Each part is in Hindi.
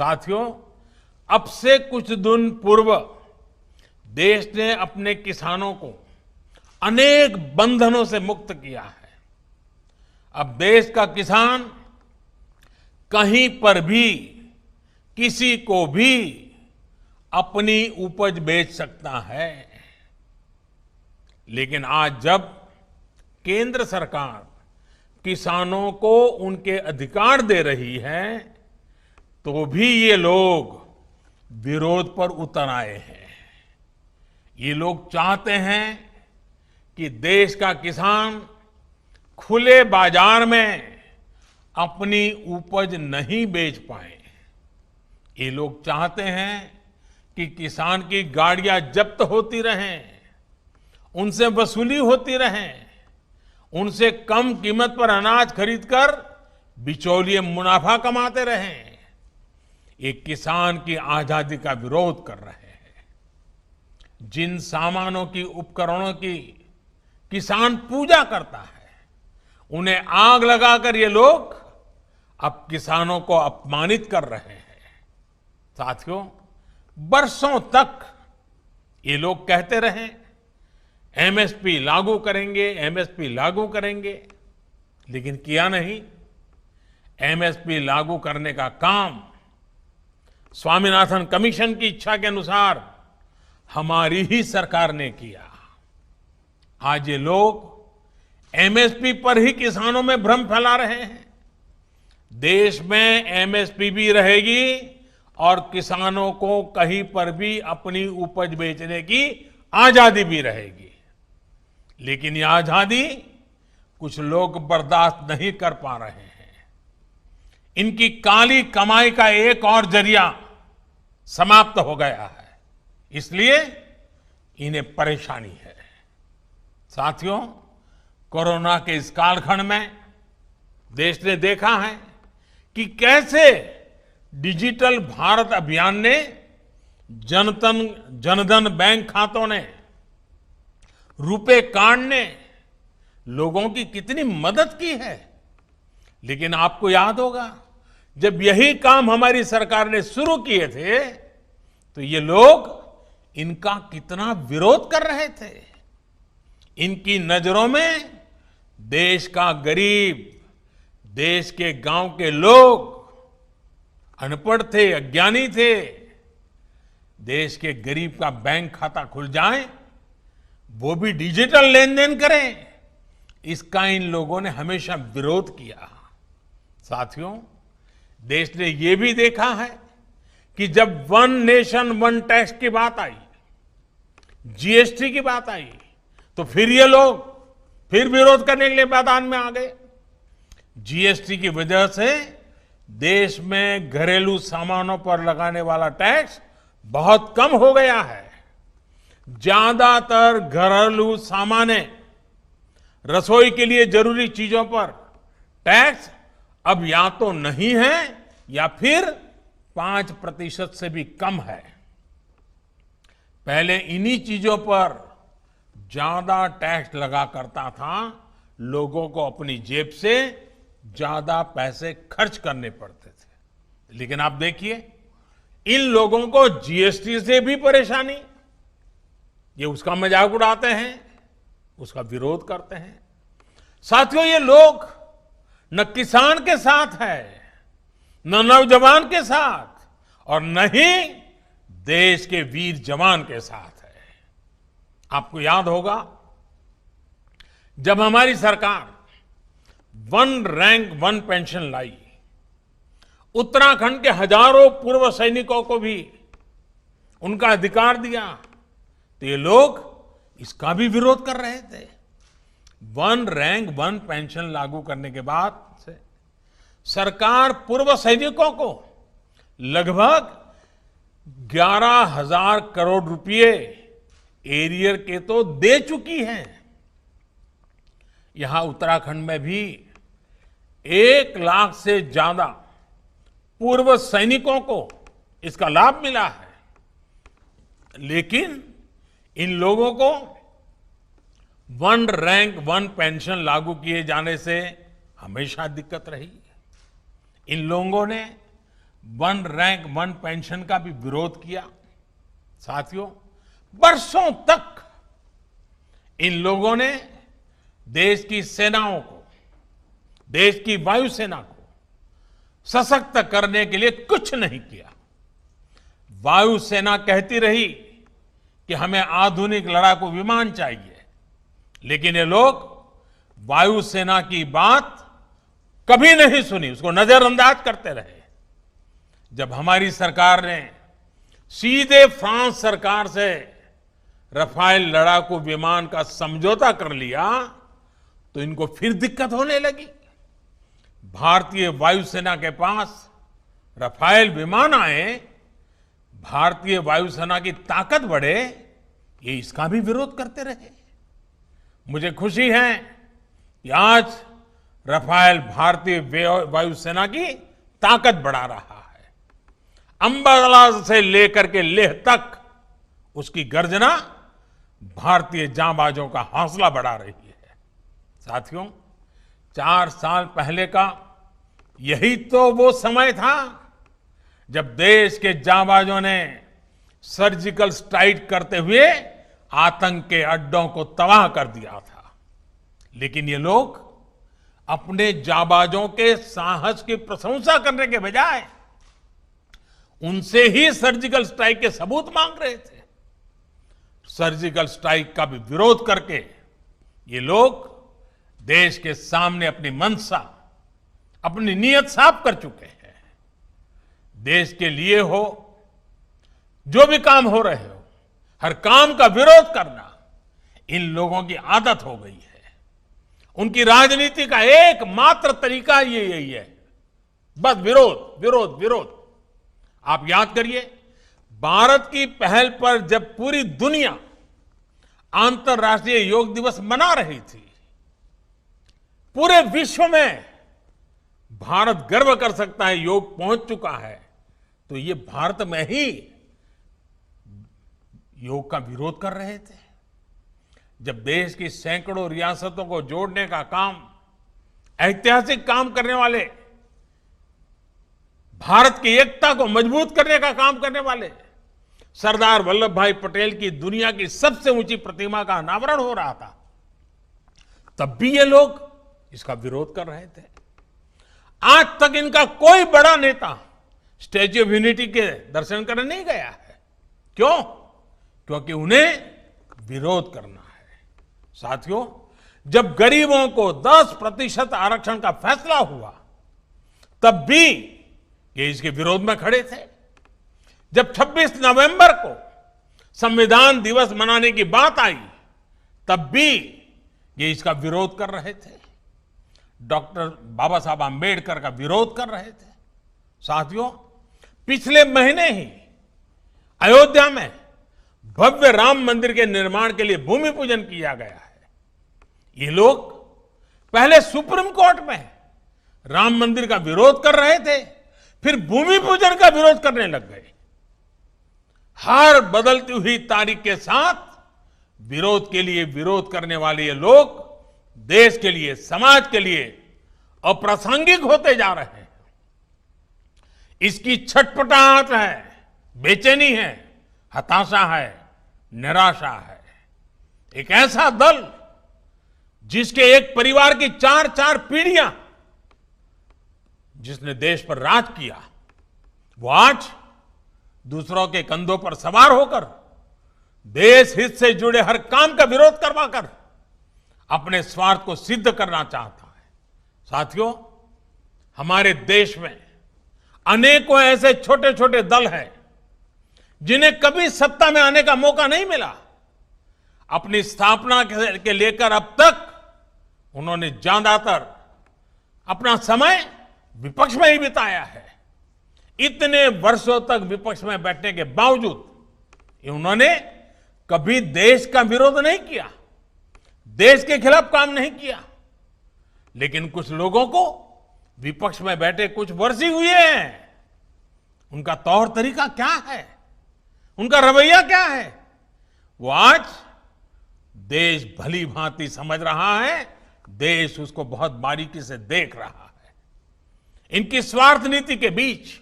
साथियों, अब से कुछ दिन पूर्व देश ने अपने किसानों को अनेक बंधनों से मुक्त किया है। अब देश का किसान कहीं पर भी किसी को भी अपनी उपज बेच सकता है। लेकिन आज जब केंद्र सरकार किसानों को उनके अधिकार दे रही है, तो भी ये लोग विरोध पर उतर आए हैं। ये लोग चाहते हैं कि देश का किसान खुले बाजार में अपनी उपज नहीं बेच पाए। ये लोग चाहते हैं कि किसान की गाड़ियां जब्त होती रहें, उनसे वसूली होती रहे, उनसे कम कीमत पर अनाज खरीदकर बिचौलिए मुनाफा कमाते रहें। ये किसान की आजादी का विरोध कर रहे हैं। जिन सामानों की, उपकरणों की किसान पूजा करता है, उन्हें आग लगाकर ये लोग अब किसानों को अपमानित कर रहे हैं। साथियों, बरसों तक ये लोग कहते रहे एमएसपी लागू करेंगे, एमएसपी लागू करेंगे, लेकिन किया नहीं। एमएसपी लागू करने का काम स्वामीनाथन कमीशन की इच्छा के अनुसार हमारी ही सरकार ने किया। आज ये लोग एमएसपी पर ही किसानों में भ्रम फैला रहे हैं। देश में एमएसपी भी रहेगी और किसानों को कहीं पर भी अपनी उपज बेचने की आजादी भी रहेगी। लेकिन ये आजादी कुछ लोग बर्दाश्त नहीं कर पा रहे हैं। इनकी काली कमाई का एक और जरिया समाप्त हो गया है, इसलिए इन्हें परेशानी है। साथियों, कोरोना के इस कालखंड में देश ने देखा है कि कैसे डिजिटल भारत अभियान ने जनधन बैंक खातों ने, रुपे कार्ड ने लोगों की कितनी मदद की है। लेकिन आपको याद होगा, जब यही काम हमारी सरकार ने शुरू किए थे, तो ये लोग इनका कितना विरोध कर रहे थे। इनकी नजरों में देश का गरीब, देश के गांव के लोग अनपढ़ थे, अज्ञानी थे। देश के गरीब का बैंक खाता खुल जाए, वो भी डिजिटल लेन देन करें, इसका इन लोगों ने हमेशा विरोध किया। साथियों, देश ने ये भी देखा है कि जब वन नेशन वन टैक्स की बात आई, जीएसटी की बात आई, तो फिर ये लोग फिर विरोध करने के लिए मैदान में आ गए। जीएसटी की वजह से देश में घरेलू सामानों पर लगाने वाला टैक्स बहुत कम हो गया है। ज्यादातर घरेलू सामाने, रसोई के लिए जरूरी चीजों पर टैक्स अब या तो नहीं है या फिर 5% से भी कम है। पहले इन्हीं चीजों पर ज्यादा टैक्स लगा करता था, लोगों को अपनी जेब से ज्यादा पैसे खर्च करने पड़ते थे। लेकिन आप देखिए, इन लोगों को जीएसटी से भी परेशानी, ये उसका मजाक उड़ाते हैं, उसका विरोध करते हैं। साथियों, ये लोग न किसान के साथ है, न नौजवान के साथ, और न ही देश के वीर जवान के साथ है। आपको याद होगा, जब हमारी सरकार वन रैंक वन पेंशन लाई, उत्तराखंड के हजारों पूर्व सैनिकों को भी उनका अधिकार दिया, तो ये लोग इसका भी विरोध कर रहे थे। वन रैंक वन पेंशन लागू करने के बाद से सरकार पूर्व सैनिकों को लगभग 11,000 करोड़ रुपए एरियर के तो दे चुकी है। यहां उत्तराखंड में भी 1 लाख से ज्यादा पूर्व सैनिकों को इसका लाभ मिला है। लेकिन इन लोगों को वन रैंक वन पेंशन लागू किए जाने से हमेशा दिक्कत रही। इन लोगों ने वन रैंक वन पेंशन का भी विरोध किया। साथियों, बरसों तक इन लोगों ने देश की सेनाओं को, देश की वायुसेना को सशक्त करने के लिए कुछ नहीं किया। वायुसेना कहती रही कि हमें आधुनिक लड़ाकू विमान चाहिए, लेकिन ये लोग वायुसेना की बात कभी नहीं सुनी, उसको नजरअंदाज करते रहे। जब हमारी सरकार ने सीधे फ्रांस सरकार से रफाल लड़ाकू विमान का समझौता कर लिया तो इनको फिर दिक्कत होने लगी। भारतीय वायुसेना के पास रफाल विमान आए, भारतीय वायुसेना की ताकत बढ़े, ये इसका भी विरोध करते रहे। मुझे खुशी है कि आज रफाल भारतीय वायुसेना की ताकत बढ़ा रहा है। अंबाला से लेकर के लेह तक उसकी गर्जना भारतीय जांबाजों का हौसला बढ़ा रही है। साथियों, 4 साल पहले का यही तो वो समय था जब देश के जांबाजों ने सर्जिकल स्ट्राइक करते हुए आतंक के अड्डों को तबाह कर दिया था। लेकिन ये लोग अपने जांबाजों के साहस की प्रशंसा करने के बजाय उनसे ही सर्जिकल स्ट्राइक के सबूत मांग रहे थे। सर्जिकल स्ट्राइक का भी विरोध करके ये लोग देश के सामने अपनी मंशा, अपनी नीयत साफ कर चुके हैं। देश के लिए हो, जो भी काम हो रहे हो, हर काम का विरोध करना इन लोगों की आदत हो गई है। उनकी राजनीति का एकमात्र तरीका ये यही है, बस विरोध विरोध विरोध। आप याद करिए, भारत की पहल पर जब पूरी दुनिया अंतर्राष्ट्रीय योग दिवस मना रही थी, पूरे विश्व में भारत गर्व कर सकता है योग पहुंच चुका है, तो ये भारत में ही योग का विरोध कर रहे थे। जब देश की सैकड़ों रियासतों को जोड़ने का काम, ऐतिहासिक काम करने वाले, भारत की एकता को मजबूत करने का काम करने वाले सरदार वल्लभ भाई पटेल की दुनिया की सबसे ऊंची प्रतिमा का अनावरण हो रहा था, तब भी ये लोग इसका विरोध कर रहे थे। आज तक इनका कोई बड़ा नेता स्टैच्यू ऑफ यूनिटी के दर्शन करने नहीं गया है। क्यों? क्योंकि उन्हें विरोध करना है। साथियों, जब गरीबों को 10% आरक्षण का फैसला हुआ, तब भी ये इसके विरोध में खड़े थे। जब 26 नवंबर को संविधान दिवस मनाने की बात आई, तब भी ये इसका विरोध कर रहे थे। डॉक्टर बाबा साहब आंबेडकर का विरोध कर रहे थे। साथियों, पिछले महीने ही अयोध्या में भव्य राम मंदिर के निर्माण के लिए भूमि पूजन किया गया है। ये लोग पहले सुप्रीम कोर्ट में राम मंदिर का विरोध कर रहे थे, फिर भूमि पूजन का विरोध करने लग गए। हर बदलती हुई तारीख के साथ विरोध के लिए विरोध करने वाले ये लोग देश के लिए, समाज के लिए अप्रासंगिक होते जा रहे हैं। इसकी छटपटाहट है, बेचैनी है, हताशा है, निराशा है। एक ऐसा दल जिसके एक परिवार की 4-4 पीढ़ियां जिसने देश पर राज किया, वो आज दूसरों के कंधों पर सवार होकर देश हित से जुड़े हर काम का विरोध करवाकर अपने स्वार्थ को सिद्ध करना चाहता है। साथियों, हमारे देश में अनेकों ऐसे छोटे छोटे दल हैं जिन्हें कभी सत्ता में आने का मौका नहीं मिला। अपनी स्थापना के लेकर अब तक उन्होंने ज्यादातर अपना समय विपक्ष में ही बिताया है। इतने वर्षों तक विपक्ष में बैठने के बावजूद उन्होंने कभी देश का विरोध नहीं किया, देश के खिलाफ काम नहीं किया। लेकिन कुछ लोगों को विपक्ष में बैठे कुछ वर्ष ही हुए हैं, उनका तौर तरीका क्या है, उनका रवैया क्या है, वो आज देश भली भांति समझ रहा है, देश उसको बहुत बारीकी से देख रहा है। इनकी स्वार्थ नीति के बीच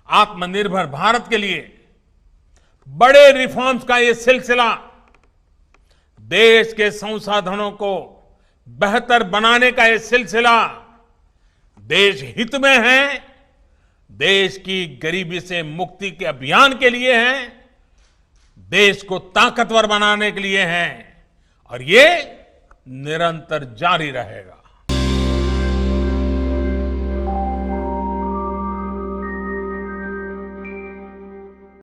आत्मनिर्भर भारत के लिए बड़े रिफॉर्म्स का ये सिलसिला देश के संसाधनों को बेहतर बनाने का ये सिलसिला देश हित में है, देश की गरीबी से मुक्ति के अभियान के लिए है, देश को ताकतवर बनाने के लिए है और ये निरंतर जारी रहेगा।